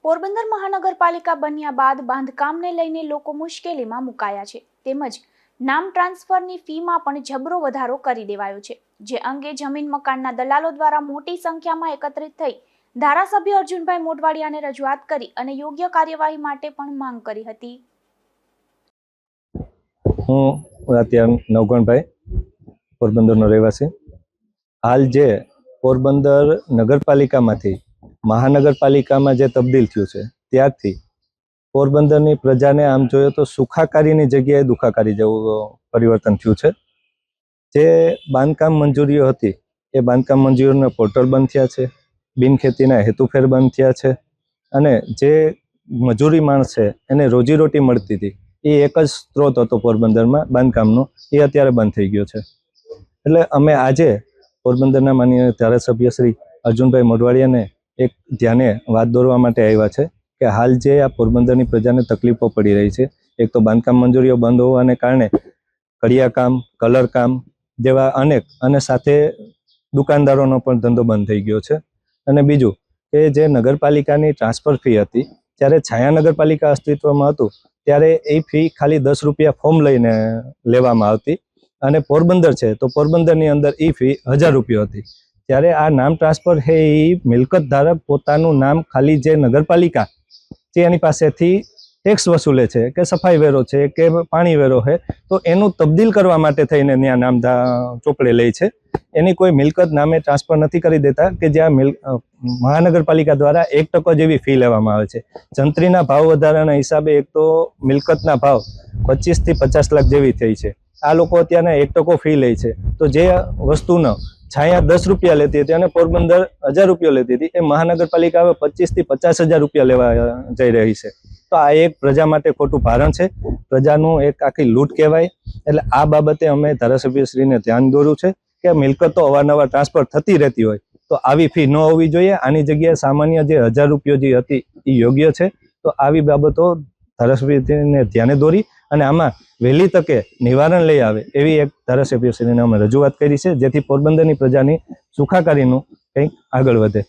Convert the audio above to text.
પોરબંદર મહાનગરપાલિકા બન્યા બાદ બાંધકામને લઈને લોકો મુશ્કેલીમાં મુકાયા છે. તેમજ નામ ટ્રાન્સફરની ફીમાં પણ જબરો વધારો કરી દેવાયો છે, જે અંગે જમીન મકાનના દલાલો દ્વારા મોટી સંખ્યામાં એકત્રિત થઈ ધારાસભ્ય અર્જુનભાઈ મોઢવાડિયાને રજૂઆત કરી અને યોગ્ય કાર્યવાહી માટે પણ માંગ કરી હતી. હું અત્યારે નવગણભાઈ પોરબંદરનો રહેવાસી. હાલ જે પોરબંદર નગરપાલિકામાંથી મહાનગરપાલિકામાં જે તબદીલ થયું છે ત્યારથી પોરબંદરની પ્રજાને આમ જોઈએ તો સુખાકારીની જગ્યાએ દુખાકારી જેવું પરિવર્તન થયું છે. જે બાંધકામ મંજૂરીઓ હતી એ બાંધકામ મંજૂરીઓના પોર્ટલ બંધ થયા છે, બિનખેતીના હેતુફેર બંધ થયા છે અને જે મજૂરી માણસ છે એને રોજીરોટી મળતી હતી એ એક જ સ્ત્રોત હતો પોરબંદરમાં બાંધકામનો, એ અત્યારે બંધ થઈ ગયો છે. એટલે અમે આજે પોરબંદરના માનનીય ધારાસભ્ય શ્રી અર્જુનભાઈ મોઢવાડિયાને એક ધ્યાને વાત દોરવા માટે આવ્યા છે કે હાલ જે આ પોરબંદરની પ્રજાને તકલીફો પડી રહી છે, એક તો બાંધકામ મંજૂરીઓ બંધ હોવાને કારણે કડિયા કામ, કલર કામ જેવા અનેક અને સાથે દુકાનદારોનો પણ ધંધો બંધ થઈ ગયો છે. અને બીજું કે જે નગરપાલિકાની ટ્રાન્સફર ફી હતી, જ્યારે છાયા નગરપાલિકા અસ્તિત્વમાં હતું ત્યારે એ ફી ખાલી 10 રૂપિયા ફોર્મ લઈને લેવામાં આવતી અને પોરબંદર છે તો પોરબંદરની અંદર એ ફી 1000 રૂપિયા હતી. ત્યારે આ નામ ટ્રાન્સફર છે એ મિલકત ધારક પોતાનું નામ ખાલી જે નગરપાલિકા જે એની પાસેથી ટેક્સ વસૂલે છે કે સફાઈ વેરો છે કે પાણી વેરો છે તો એનું તબદીલ કરવા માટે થઈને ત્યાં નામ ચોપડે લે છે. એની કોઈ મિલકત નામે ટ્રાન્સફર નથી કરી દેતા કે જ્યાં મહાનગરપાલિકા દ્વારા 1% જેવી ફી લેવામાં આવે છે. જંત્રીના ભાવ વધારાના હિસાબે એક તો મિલકતના ભાવ 25 થી 50 લાખ જેવી થઈ છે. આ લોકો અત્યારે 1% ફી લે છે. તો જે વસ્તુનો છાયા 10 રૂપિયા લેતી હતી અને પોરબંદર 1000 રૂપિયા લેતી હતી, એ મહાનગરપાલિકા હવે 25 થી 50,000 રૂપિયા લેવા જઈ રહી છે. તો આ એક પ્રજા માટે ખોટું ભારણ છે, પ્રજાનું એક આખી લૂંટ કહેવાય. એટલે આ બાબતે અમે ધારાસભ્યશ્રીને ધ્યાન દોર્યું છે કે મિલકતો અવારનવાર ટ્રાન્સફર થતી રહેતી હોય તો આવી ફી ન હોવી જોઈએ. આની જગ્યાએ સામાન્ય જે 1000 રૂપિયા જે હતી એ યોગ્ય છે. તો આવી બાબતો ધારાસભ્યને ધ્યાને દોરી અને આમાં વહેલી તકે નિવારણ લઈ આવે એવી એક ધારાસભ્યશ્રીને અમે રજૂઆત કરી છે, જેથી પોરબંદરની પ્રજાની સુખાકારીનું કંઈક આગળ વધે.